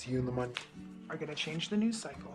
It's you and the money are going to change the news cycle.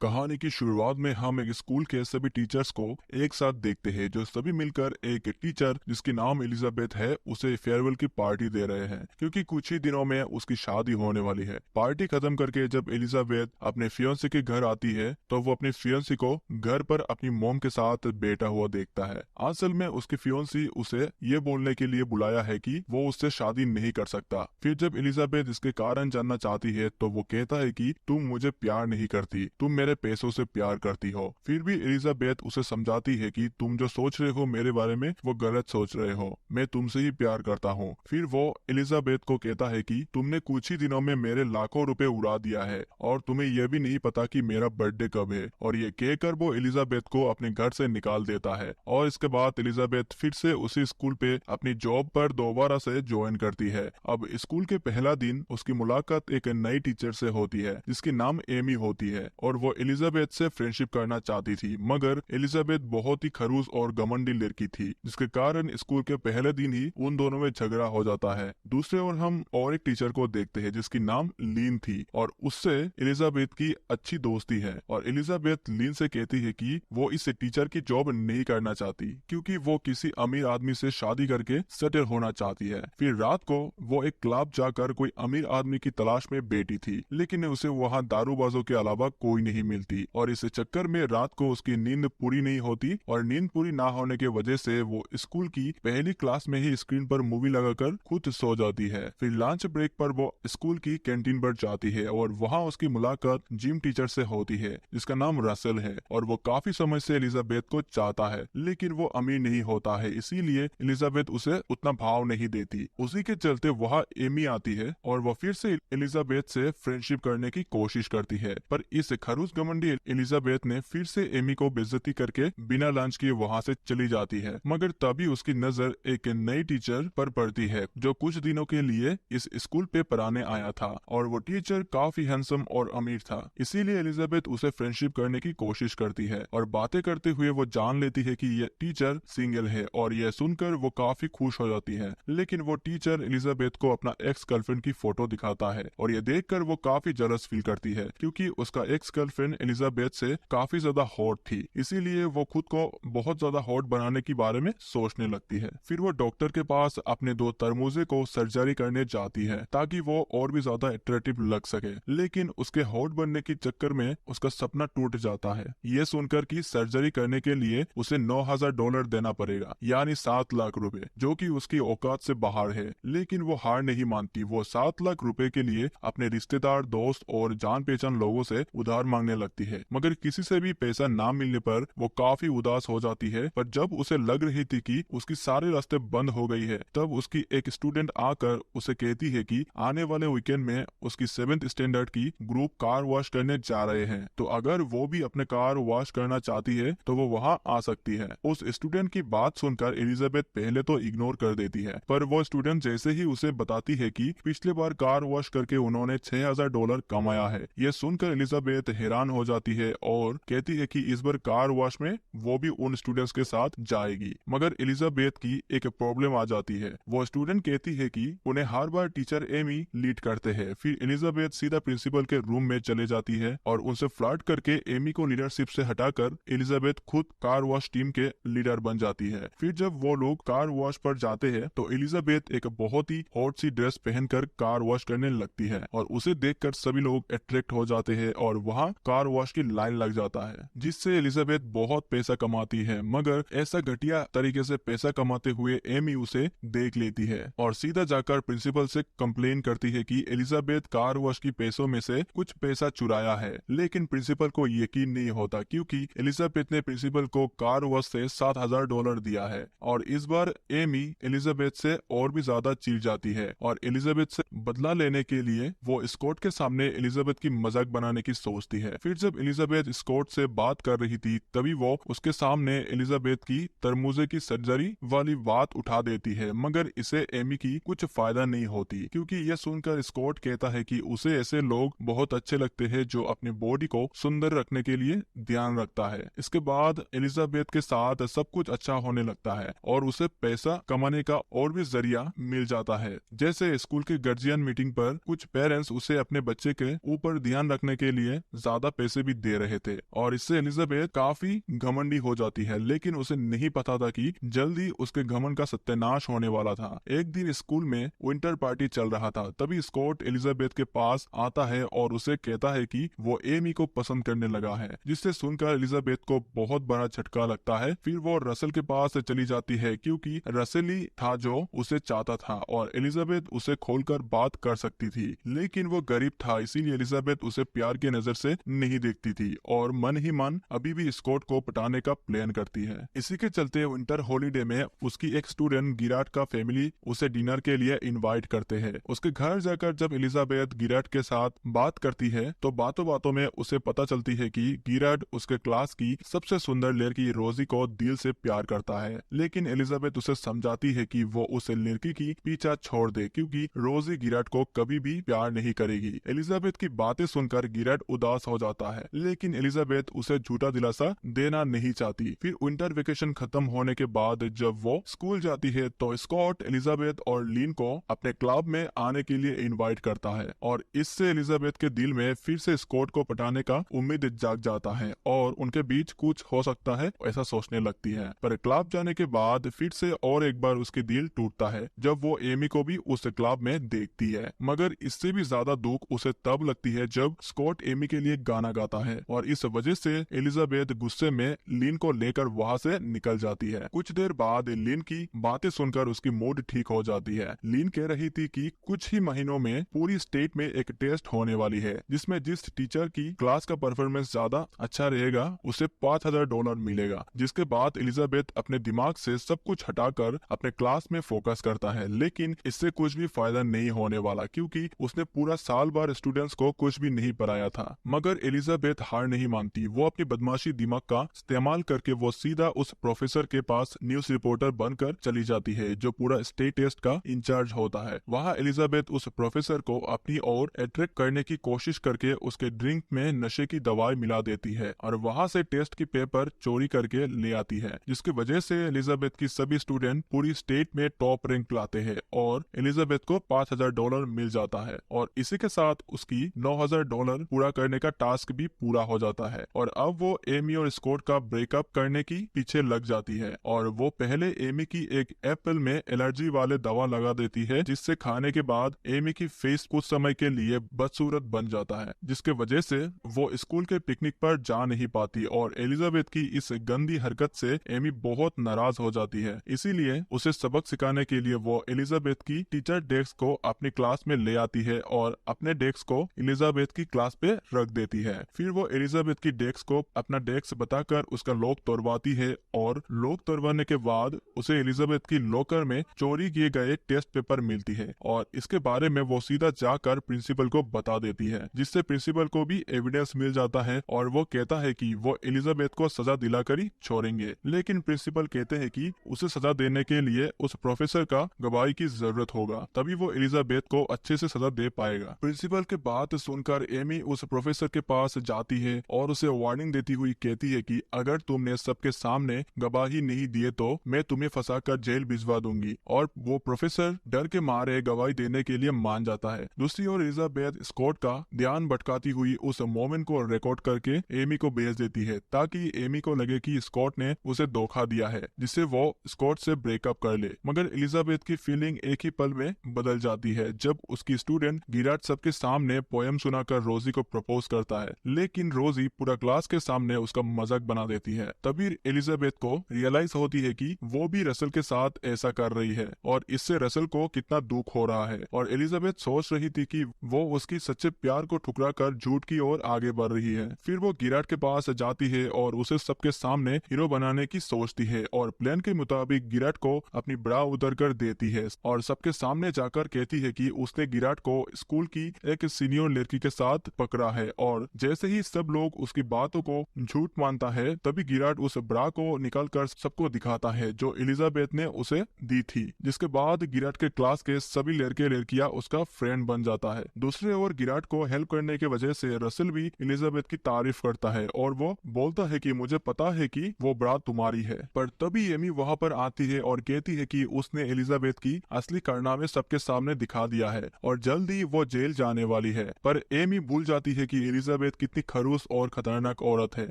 कहानी की शुरुआत में हम एक स्कूल के सभी टीचर्स को एक साथ देखते हैं जो सभी मिलकर एक टीचर जिसकी नाम एलिजाबेथ है उसे फेयरवेल की पार्टी दे रहे हैं क्योंकि कुछ ही दिनों में उसकी शादी होने वाली है। पार्टी खत्म करके जब एलिजाबेथ अपने फियांसे के घर आती है तो वो अपनी फियांसी को घर पर अपनी मॉम के साथ बैठा हुआ देखता है। असल में उसकी फियांसी उसे ये बोलने के लिए बुलाया है कि वो उससे शादी नहीं कर सकता। फिर जब एलिजाबेथ इसके कारण जानना चाहती है तो वो कहता है कि तुम मुझे प्यार नहीं करती, तुम मेरे पैसों से प्यार करती हो। फिर भी एलिजाबेथ उसे समझाती है कि तुम जो सोच रहे हो मेरे बारे में वो गलत सोच रहे हो, मैं तुमसे ही प्यार करता हूँ। फिर वो एलिजाबेथ को कहता है कि तुमने कुछ ही दिनों में मेरे लाखों रुपए उड़ा दिया है और तुम्हें यह भी नहीं पता कि मेरा बर्थडे कब है। और ये कहकर वो एलिजाबेथ को अपने घर से निकाल देता है और इसके बाद एलिजाबेथ फिर से उसी स्कूल पे अपनी जॉब पर दोबारा से ज्वाइन करती है। अब स्कूल के पहला दिन उसकी मुलाकात एक नई टीचर से होती है जिसकी नाम एमी होती है और वो एलिजाबेथ से फ्रेंडशिप करना चाहती थी, मगर एलिजाबेथ बहुत ही खड़ूस और घमंडी लड़की थी जिसके कारण स्कूल के पहले दिन ही उन दोनों में झगड़ा हो जाता है। दूसरे ओर हम और एक टीचर को देखते हैं जिसकी नाम लीन थी और उससे एलिजाबेथ की अच्छी दोस्ती है और एलिजाबेथ लीन से कहती है कि वो इस टीचर की जॉब नहीं करना चाहती क्योंकि वो किसी अमीर आदमी से शादी करके सेटल होना चाहती है। फिर रात को वो एक क्लब जाकर कोई अमीर आदमी की तलाश में बैठी थी लेकिन उसे वहाँ दारूबाजों के अलावा कोई नहीं मिलती और इस चक्कर में रात को उसकी नींद पूरी नहीं होती और नींद पूरी ना होने की वजह से वो स्कूल की पहली क्लास में ही स्क्रीन पर मूवी लगाकर खुद सो जाती है। फिर लंच ब्रेक पर वो स्कूल की कैंटीन पर जाती है और वहाँ उसकी मुलाकात जिम टीचर से होती है जिसका नाम रसेल है और वो काफी समय से एलिजाबेथ को चाहता है लेकिन वो अमीर नहीं होता है, इसीलिए एलिजाबेथ उसे उतना भाव नहीं देती। उसी के चलते वहाँ एमी आती है और वो फिर से एलिजाबेथ से फ्रेंडशिप करने की कोशिश करती है, पर इस खरूस घमंडी एलिजाबेथ ने फिर से एमी को बेइज्जती करके बिना लंच किए वहाँ से चली जाती है। मगर तभी उसकी नजर एक नई टीचर पर पड़ती है जो कुछ दिनों के लिए इस स्कूल पे पढ़ाने आया था और वो टीचर काफी हैंडसम और अमीर था, इसीलिए एलिजाबेथ उसे फ्रेंडशिप करने की कोशिश करती है और बातें करते हुए वो जान लेती है कि ये टीचर सिंगल है और यह सुनकर वो काफी खुश हो जाती है। लेकिन वो टीचर एलिजाबेथ को अपना एक्स गर्लफ्रेंड की फोटो दिखाता है और ये देखकर वो काफी जलस फील करती है क्योंकि उसका एक्स गर्लफ्रेंड एलिजाबेथ से काफी ज्यादा हॉट थी, इसीलिए वो खुद को बहुत ज्यादा हॉट बनाने के बारे में सोचने लगती है। फिर वो डॉक्टर के पास अपने दो तरमुजे को सर्जरी करने जाती है ताकि वो और भी ज्यादा अट्रैक्टिव लग सके, लेकिन उसके हॉट बनने के चक्कर में उसका सपना टूट जाता है ये सुनकर कि सर्जरी करने के लिए उसे $9,000 देना पड़ेगा यानी 7 लाख रुपए, जो कि उसकी औकात से बाहर है। लेकिन वो हार नहीं मानती, वो 7 लाख रुपए के लिए अपने रिश्तेदार, दोस्त और जान पहचान लोगों से उधार मांगने लगती है, मगर किसी से भी पैसा ना मिलने पर वो काफी उदास हो जाती है। पर जब उसे लग रही थी कि उसकी सारे रास्ते बंद हो गई है तब उसकी एक स्टूडेंट आकर उसे कहती है कि आने वाले वीकेंड में उसकी 7th स्टैंडर्ड की ग्रुप कार वॉश करने जा रहे हैं, तो अगर वो भी अपने कार वॉश करना चाहती है तो वो वहाँ आ सकती है। उस स्टूडेंट की बात सुनकर एलिजाबेथ पहले तो इग्नोर कर देती है, पर वो स्टूडेंट जैसे ही उसे बताती है कि पिछले बार कार वॉश करके उन्होंने $6,000 कमाया है, ये सुनकर एलिजाबेथ हैरान हो जाती है और कहती है कि इस बार कार वॉश में वो भी उन स्टूडेंट्स के साथ जाएगी। मगर एलिजाबेथ की एक प्रॉब्लम आ जाती है, वो स्टूडेंट कहती है कि उन्हें हर बार टीचर एमी लीड करते हैं। फिर एलिजाबेथ सीधा प्रिंसिपल के रूम में चले जाती है और उनसे फ्लर्ट करके एमी को लीडरशिप से हटाकर एलिजाबेथ खुद कार वॉश टीम के लीडर बन जाती है। फिर जब वो लोग कार वॉश पर जाते हैं तो एलिजाबेथ एक बहुत ही हॉट सी ड्रेस पहनकर कार वॉश करने लगती है और उसे देखकर सभी लोग अट्रैक्ट हो जाते हैं और वहाँ कार वॉश की लाइन लग जाता है, जिससे एलिजाबेथ बहुत पैसा कमाती है। मगर ऐसा घटिया तरीके से पैसा कमाते हुए एमी उसे देख लेती है और सीधा जाकर प्रिंसिपल से कंप्लेन करती है कि एलिजाबेथ कार वॉश की पैसों में से कुछ पैसा चुराया है। लेकिन प्रिंसिपल को यकीन नहीं होता क्योंकि एलिजाबेथ ने प्रिंसिपल को कार वॉश से $7,000 दिया है। और इस बार एमी एलिजाबेथ से और भी ज्यादा चिढ़ जाती है और एलिजाबेथ से बदला लेने के लिए वो स्कॉट के सामने एलिजाबेथ की मजाक बनाने की सोचती है। फिर जब एलिजाबेथ स्कॉट से बात कर रही थी तभी वो उसके सामने एलिजाबेथ की तरमुजे की सर्जरी वाली बात उठा देती है, मगर इसे एमी की कुछ फायदा नहीं होती क्योंकि यह सुनकर स्कॉट कहता है कि उसे ऐसे लोग बहुत अच्छे लगते हैं जो अपनी बॉडी को सुंदर रखने के लिए ध्यान रखता है। इसके बाद एलिजाबेथ के साथ सब कुछ अच्छा होने लगता है और उसे पैसा कमाने का और भी जरिया मिल जाता है। जैसे स्कूल के गार्जियन मीटिंग पर कुछ पेरेंट्स उसे अपने बच्चे के ऊपर ध्यान रखने के लिए ज्यादा पैसे भी दे रहे थे और इससे एलिजाबेथ काफी घमंडी हो जाती है, लेकिन उसे नहीं पता था कि जल्दी उसके घमंड का सत्यानाश होने वाला था। एक दिन स्कूल में विंटर पार्टी चल रहा था, तभी स्कॉट एलिजाबेथ के पास आता है और उसे कहता है कि वो एमी को पसंद करने लगा है, जिससे सुनकर एलिजाबेथ को बहुत बड़ा झटका लगता है। फिर वो रसल के पास चली जाती है क्योंकि रसल ही था जो उसे चाहता था और एलिजाबेथ उसे खोलकर बात कर सकती थी, लेकिन वो गरीब था इसीलिए एलिजाबेथ उसे प्यार की नजर से नहीं देखती थी और मन ही मन अभी भी स्कॉट को पटाने का प्लान करती है। इसी के चलते विंटर हॉलीडे में उसकी एक स्टूडेंट गिराट का फैमिली उसे डिनर के लिए इनवाइट करते हैं। उसके घर जाकर जब एलिजाबेथ गिराट के साथ बात करती है तो बातों बातों में उसे पता चलती है कि गिराट उसके क्लास की सबसे सुंदर लड़की रोजी को दिल से प्यार करता है, लेकिन एलिजाबेथ उसे समझाती है कि वो उस लड़की की पीछा छोड़ दे क्योंकि रोजी गिराट को कभी भी प्यार नहीं करेगी। एलिजाबेथ की बातें सुनकर गिराट उदास हो जाता है, लेकिन एलिजाबेथ उसे झूठा दिलासा देना नहीं चाहती। फिर विंटर वेकेशन खत्म होने के बाद जब वो स्कूल जाती है तो स्कॉट एलिजाबेथ और लीन को अपने क्लब में आने के लिए इनवाइट करता है और इससे एलिजाबेथ के दिल में फिर से स्कॉट को पटाने का उम्मीद जाग जाता है और उनके बीच कुछ हो सकता है ऐसा सोचने लगती है। पर क्लब जाने के बाद फिर से और एक बार उसकी दिल टूटता है जब वो एमी को भी उस क्लब में देखती है, मगर इससे भी ज्यादा दुख उसे तब लगती है जब स्कॉट एमी के लिए गाना गाता है और इस वजह से एलिजाबेथ गुस्से में लीन को लेकर वहाँ से निकल जाती है। कुछ देर बाद लीन की बातें सुनकर उसकी मूड ठीक हो जाती है। लीन कह रही थी कि कुछ ही महीनों में पूरी स्टेट में एक टेस्ट होने वाली है जिसमें जिस टीचर की क्लास का परफॉर्मेंस ज्यादा अच्छा रहेगा उसे $5,000 मिलेगा। जिसके बाद एलिजाबेथ अपने दिमाग से सब कुछ हटाकर अपने क्लास में फोकस करता है, लेकिन इससे कुछ भी फायदा नहीं होने वाला क्योंकि उसने पूरा साल भर स्टूडेंट्स को कुछ भी नहीं पढ़ाया था। मगर एलिजाबेथ हार नहीं मानती, वो अपनी बदमाशी दिमाग का इस्तेमाल करके वो सीधा उस प्रोफेसर के पास न्यूज रिपोर्टर बनकर चली जाती है जो पूरा स्टेट टेस्ट का इंचार्ज होता है। वहाँ एलिजाबेथ उस प्रोफेसर को अपनी ओर अट्रैक्ट करने की कोशिश करके उसके ड्रिंक में नशे की दवाई मिला देती है और वहाँ से टेस्ट की पेपर चोरी करके ले आती है, जिसकी वजह से एलिजाबेथ की सभी स्टूडेंट पूरी स्टेट में टॉप रैंक लाते हैं और एलिजाबेथ को $5,000 मिल जाता है और इसी के साथ उसकी $9,000 पूरा करने का टास्क भी पूरा हो जाता है और अब वो एमी और स्कॉट का ब्रेकअप करने की पीछे लग जाती है और वो पहले एमी की एक एप्पल में एलर्जी वाले दवा लगा देती है जिससे खाने के बाद एमी की फेस कुछ समय के लिए बदसूरत बन जाता है, जिसके वजह से वो स्कूल के पिकनिक पर जा नहीं पाती और एलिजाबेथ की इस गंदी हरकत से एमी बहुत नाराज हो जाती है। इसीलिए उसे सबक सिखाने के लिए वो एलिजाबेथ की टीचर डेस्क को अपनी क्लास में ले आती है और अपने डेस्क को एलिजाबेथ की क्लास पे रख देती है। फिर वो एलिजाबेथ की डेस्क को अपना डेस्क बताकर उसका लॉक तोड़वाती है और लॉक तोड़वाने के बाद उसे एलिजाबेथ की लॉकर में चोरी किए गए टेस्ट पेपर मिलती है और इसके बारे में वो सीधा जाकर प्रिंसिपल को बता देती है, जिससे प्रिंसिपल को भी एविडेंस मिल जाता है और वो कहता है कि वो एलिजाबेथ को सजा दिलाकर ही छोड़ेंगे। लेकिन प्रिंसिपल कहते हैं कि उसे सजा देने के लिए उस प्रोफेसर का गवाही की जरूरत होगा, तभी वो एलिजाबेथ को अच्छे से सजा दे पाएगा। प्रिंसिपल के बात सुनकर एमी उस प्रोफेसर के पास जाती है और उसे वार्निंग देती हुई कहती है कि अगर तुमने सबके सामने गवाही नहीं दिए तो मैं तुम्हें फंसाकर जेल भिजवा दूंगी और वो प्रोफेसर डर के मारे गवाही देने के लिए मान जाता है। दूसरी ओर एलिजाबेथ स्कॉट का ध्यान भटकाती हुई उस मोमेंट को रिकॉर्ड करके एमी को भेज देती है ताकि एमी को लगे कि स्कॉट ने उसे धोखा दिया है, जिससे वो स्कॉट से ब्रेकअप कर ले। मगर एलिजाबेथ की फीलिंग एक ही पल में बदल जाती है जब उसकी स्टूडेंट गिराट सबके सामने पोयम सुनाकर रोजी को प्रपोज करता है, लेकिन रोजी पूरा क्लास के सामने उसका मजाक बना देती है। तभी एलिजाबेथ को रियलाइज होती है कि वो भी रसल के साथ ऐसा कर रही है और इससे रसल को कितना दुख हो रहा है और एलिजाबेथ सोच रही थी कि वो उसकी सच्चे प्यार को ठुकरा कर झूठ की ओर आगे बढ़ रही है। फिर वो गिराट के पास जाती है और उसे सबके सामने हीरो बनाने की सोचती है और प्लान के मुताबिक गिराट को अपनी ब्रा उतर कर देती है और सबके सामने जाकर कहती है कि उसने गिराट को स्कूल की एक सीनियर लड़की के साथ पकड़ा है और जैसे ही सब लोग उसकी बातों को झूठ मानता है, तभी गिराट उस ब्रा को निकाल कर सबको दिखाता है जो एलिजाबेथ ने उसे दी थी। जिसके बाद गिराट के क्लास के सभी लड़के लड़कियां उसका फ्रेंड बन जाता है। दूसरी ओर गिराट को हेल्प करने की वजह से रसेल भी एलिजाबेथ की तारीफ करता है और वो बोलता है कि मुझे पता है कि वो ब्रा तुम्हारी है। पर तभी एमी वहां पर आती है और कहती है कि उसने एलिजाबेथ की असली कारनामे सबके सामने दिखा दिया है और जल्द ही वो जेल जाने वाली है। पर एमी भूल जाती है कि एलिजाबेथ कितनी खड़ूस और खतरनाक औरत है।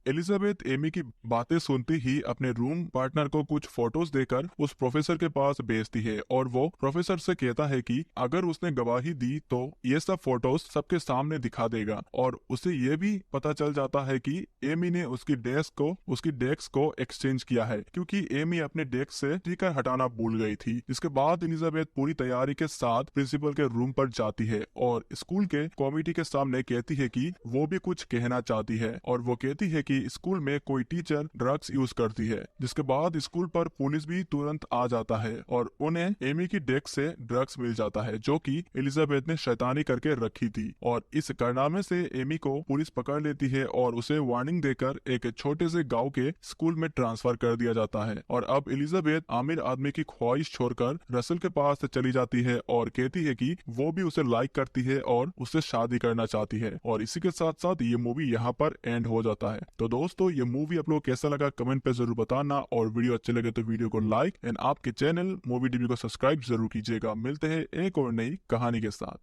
एलिजाबेथ एमी की बातें सुनते ही अपने रूम पार्टनर को कुछ फोटोज देकर उस प्रोफेसर के पास भेजती है और वो प्रोफेसर से कहता है कि अगर उसने गवाही दी तो ये सब फोटोज सबके सामने दिखा देगा। और उसे ये भी पता चल जाता है कि एमी ने उसकी डेस्क को एक्सचेंज किया है, क्योंकि एमी अपने डेस्क से स्टिकर हटाना भूल गई थी। इसके बाद एलिजाबेथ पूरी तैयारी के साथ प्रिंसिपल के रूम पर जाती है और स्कूल के कमेटी के सामने कहती है कि वो भी कुछ कहना चाहती है। और वो कहती है कि स्कूल में कोई टीचर ड्रग्स यूज करती है। जिसके बाद स्कूल पर पुलिस भी तुरंत आ जाता है और उन्हें एमी की डेस्क से ड्रग्स मिल जाता है जो कि एलिजाबेथ ने शैतानी करके रखी थी। और इस कारनामे से एमी को पुलिस पकड़ लेती है और उसे वार्निंग देकर एक छोटे से गांव के स्कूल में ट्रांसफर कर दिया जाता है। और अब एलिजाबेथ आमिर आदमी की ख्वाहिश छोड़कर रसेल के पास चली जाती है और कहती है कि वो भी उसे लाइक करती है और उससे शादी करना चाहती है। और इसी के साथ साथ ये मूवी यहाँ पर एंड हो जाता है। तो दोस्तों, ये मूवी आप लोग कैसा लगा कमेंट पे जरूर बताना, और वीडियो अच्छे लगे तो वीडियो को लाइक एंड आपके चैनल मूवी टीवी को सब्सक्राइब जरूर कीजिएगा। मिलते हैं एक और नई कहानी के साथ।